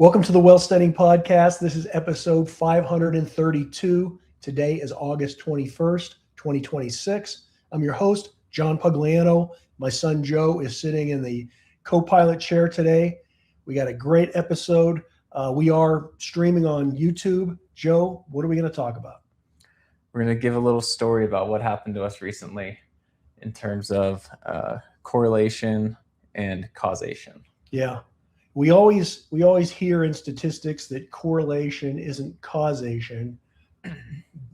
Welcome to the Wealth Studying Podcast. This is episode 532. Today is August 21st, 2026. I'm your host, John Pugliano. My son Joe is sitting in the co-pilot chair today. We got a great episode. We are streaming on YouTube. Joe, what are we going to talk about? We're going to give a little story about what happened to us recently in terms of correlation and causation. Yeah. We always hear in statistics that correlation isn't causation,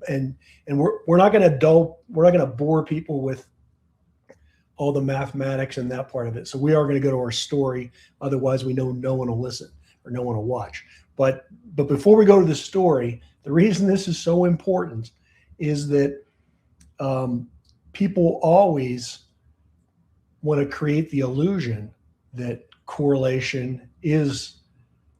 and we're not going to bore people with all the mathematics and that part of it. So we are going to go to our story. Otherwise, we know no one will listen or no one will watch. But before we go to the story, the reason this is so important is that people always want to create the illusion that correlation is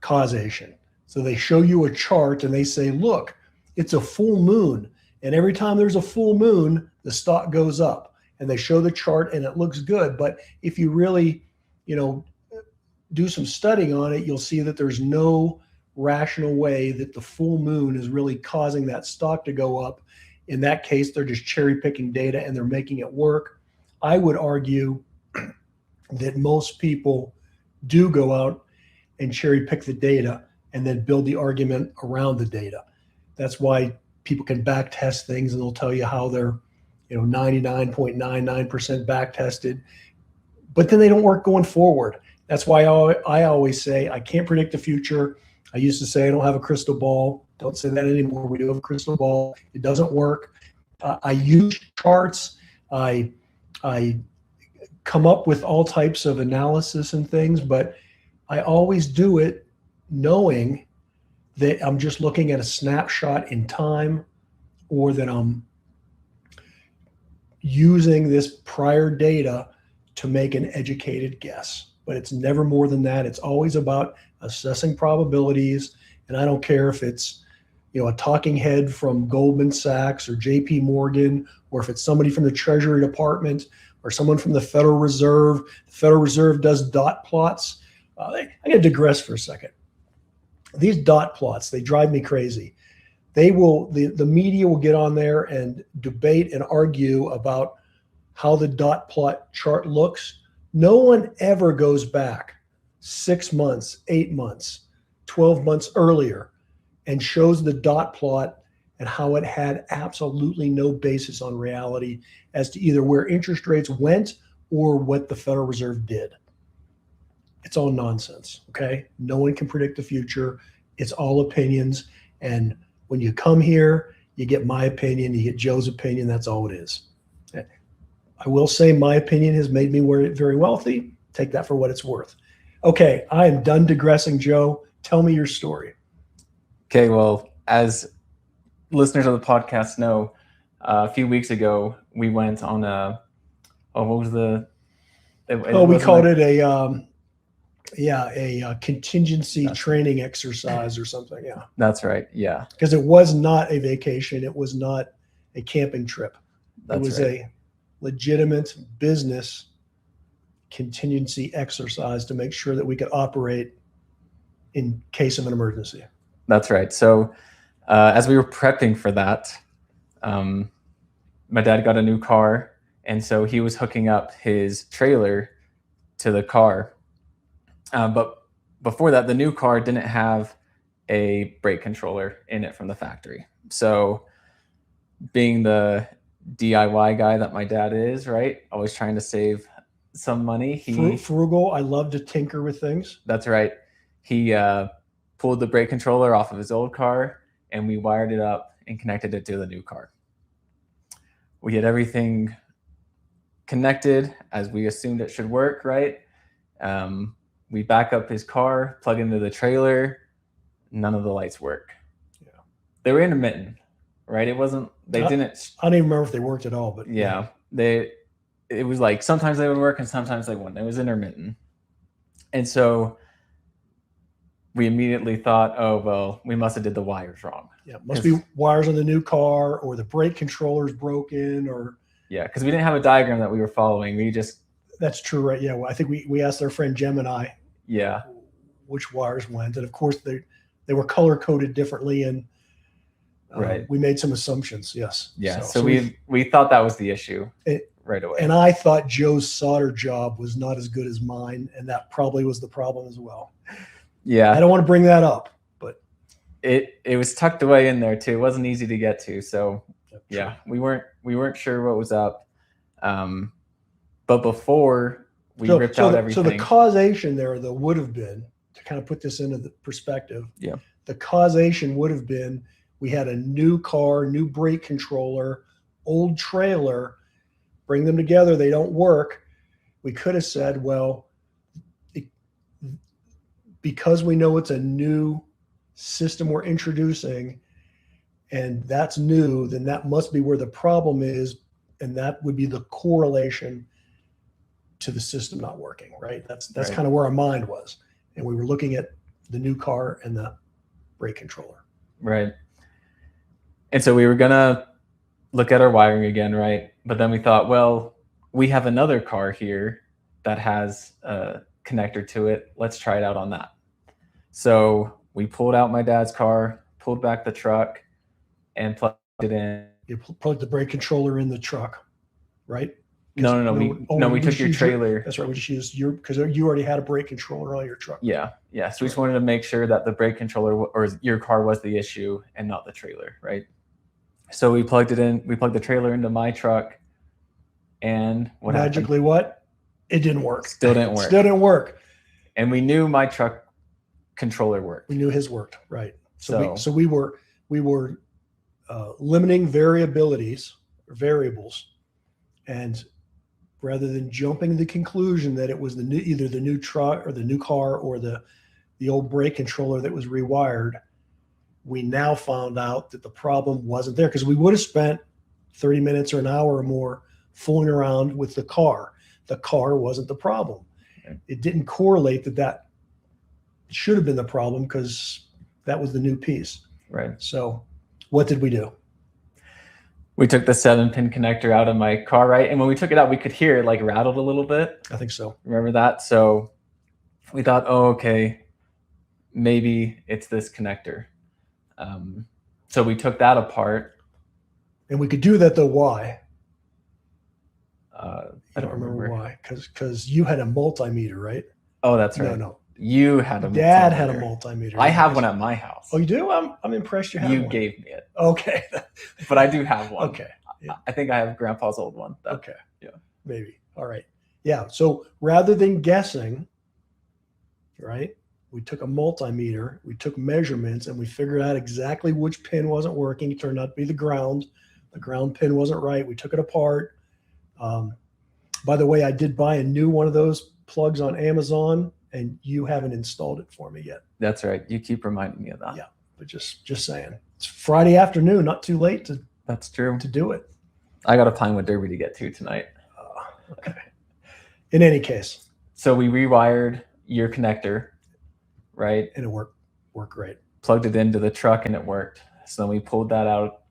causation. So they show you a chart and they say, look, it's a full moon. And every time there's a full moon, the stock goes up. And they show the chart and it looks good. But if you really, do some studying on it, you'll see that there's no rational way that the full moon is really causing that stock to go up. In that case, they're just cherry picking data and they're making it work. I would argue that most people do go out and cherry pick the data and then build the argument around the data. That's why people can back test things and they'll tell you how they're 99.99% back tested, but then they don't work going forward. That's why I always say I can't predict the future. I used to say I don't have a crystal ball. Don't say that anymore. We do have a crystal ball. It doesn't work. I use charts. I come up with all types of analysis and things, but I always do it knowing that I'm just looking at a snapshot in time, or that I'm using this prior data to make an educated guess. But it's never more than that. It's always about assessing probabilities. And I don't care if it's a talking head from Goldman Sachs or JP Morgan, or if it's somebody from the Treasury Department or someone from the Federal Reserve. The Federal Reserve does dot plots. I got to digress for a second. These dot plots, they drive me crazy. The media will get on there and debate and argue about how the dot plot chart looks. No one ever goes back 6 months, 8 months, 12 months earlier and shows the dot plot and how it had absolutely no basis on reality as to either where interest rates went or what the Federal Reserve did. It's all nonsense, okay? No one can predict the future. It's all opinions. And when you come here, you get my opinion, you get Joe's opinion. That's all it is. I will say my opinion has made me very wealthy. Take that for what it's worth. Okay, I am done digressing, Joe. Tell me your story. Okay, well, as listeners of the podcast know, a few weeks ago, we went on we called it a contingency training exercise or something. Yeah. That's right. Yeah. Because it was not a vacation. It was not a camping trip. It was a legitimate business contingency exercise to make sure that we could operate in case of an emergency. That's right. So as we were prepping for that, my dad got a new car. And so he was hooking up his trailer to the car. But before that, the new car didn't have a brake controller in it from the factory. So being the DIY guy that my dad is, right? Always trying to save some money. Frugal. I love to tinker with things. That's right. He pulled the brake controller off of his old car and we wired it up and connected it to the new car. We had everything connected as we assumed it should work, right? We back up his car, plug into the trailer. None of the lights work. Yeah. They were intermittent, right? I don't even remember if they worked at all, but yeah. It was like sometimes they would work and sometimes they wouldn't. It was intermittent. And so we immediately thought, oh, well, we must have did the wires wrong. Yeah, must be wires on the new car, or the brake controller's broken, or... Yeah, because we didn't have a diagram that we were following. We just... That's true, right? Yeah, well, I think we asked our friend Gemini. Yeah. which wires went. And of course they were color coded differently, and Right. we made some assumptions. Yes. Yeah. So we thought that was the issue right away. And I thought Joe's solder job was not as good as mine, and that probably was the problem as well. Yeah. I don't want to bring that up, but it was tucked away in there too. It wasn't easy to get to. So yeah, we weren't sure what was up. But before we ripped out everything. So the causation there, though, would have been, to kind of put this into the perspective. Yeah. The causation would have been, we had a new car, new brake controller, old trailer, bring them together, they don't work. We could have said, well, because we know it's a new system we're introducing and that's new, then that must be where the problem is. And that would be the correlation to the system not working, right? That's Right. kind of where our mind was. And we were looking at the new car and the brake controller. Right. And so we were going to look at our wiring again, right? But then we thought, well, we have another car here that has a connector to it. Let's try it out on that. So we pulled out my dad's car, pulled back the truck, and plugged it in. You plugged the brake controller in the truck, right? No. We took your trailer. That's right. We just used because you already had a brake controller on your truck. Yeah. So we just wanted to make sure that the brake controller or your car was the issue and not the trailer, right? So we plugged it in. We plugged the trailer into my truck, and what magically happened? What? It didn't work. Still didn't work. Still didn't work. And we knew my truck controller worked. We knew his worked, right? So we were limiting variabilities or variables, and rather than jumping to the conclusion that it was either the new truck or the new car or the old brake controller that was rewired, we now found out that the problem wasn't there, because we would have spent 30 minutes or an hour or more fooling around with the car. The car wasn't the problem. Okay. It didn't correlate that should have been the problem, because that was the new piece. Right. So what did we do? We took the 7-pin connector out of my car, right? And when we took it out, we could hear it like rattled a little bit. I think so. Remember that? So we thought, oh, okay, maybe it's this connector. So we took that apart. And we could do that, though. Why? I don't remember why. Because you had a multimeter, right? Oh, that's right. No. You had a Dad multimeter. had a multimeter. I have one at my house. Oh, you do? I'm impressed you have one. You gave me it. Okay. But I do have one. Okay. Yeah. I think I have Grandpa's old one. Okay. Yeah. Maybe. All right. Yeah. So rather than guessing, right, we took a multimeter, we took measurements, and we figured out exactly which pin wasn't working. It turned out to be the ground. The ground pin wasn't right. We took it apart. By the way, I did buy a new one of those plugs on Amazon, and you haven't installed it for me yet. That's right. You keep reminding me of that. Yeah, but just saying. It's Friday afternoon, not too late to That's true. do it. I got a Pinewood Derby to get to tonight. Okay. In any case. So we rewired your connector, right? And it worked great. Plugged it into the truck and it worked. So then we pulled that out,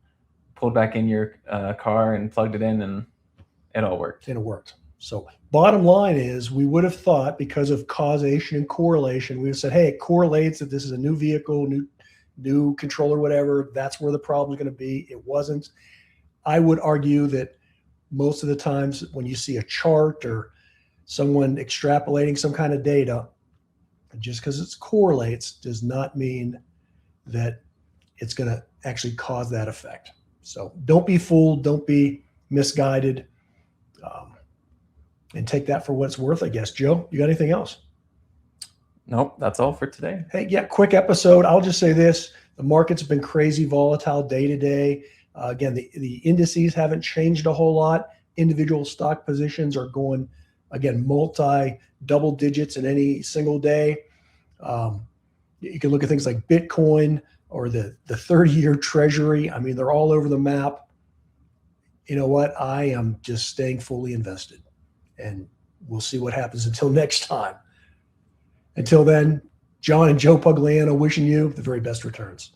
pulled back in your car and plugged it in, and it all worked. And it worked. So bottom line is, we would have thought, because of causation and correlation, we would have said, hey, it correlates that this is a new vehicle, new controller, whatever. That's where the problem is going to be. It wasn't. I would argue that most of the times when you see a chart or someone extrapolating some kind of data, just because it correlates does not mean that it's going to actually cause that effect. So don't be fooled. Don't be misguided. And take that for what it's worth, I guess. Joe, you got anything else? Nope, that's all for today. Hey, yeah, quick episode. I'll just say this. The market's been crazy volatile day to day. Again, the indices haven't changed a whole lot. Individual stock positions are going, again, double digits in any single day. You can look at things like Bitcoin or the 30-year treasury. I mean, they're all over the map. You know what? I am just staying fully invested. And we'll see what happens until next time. Until then, John and Joe Pugliano wishing you the very best returns.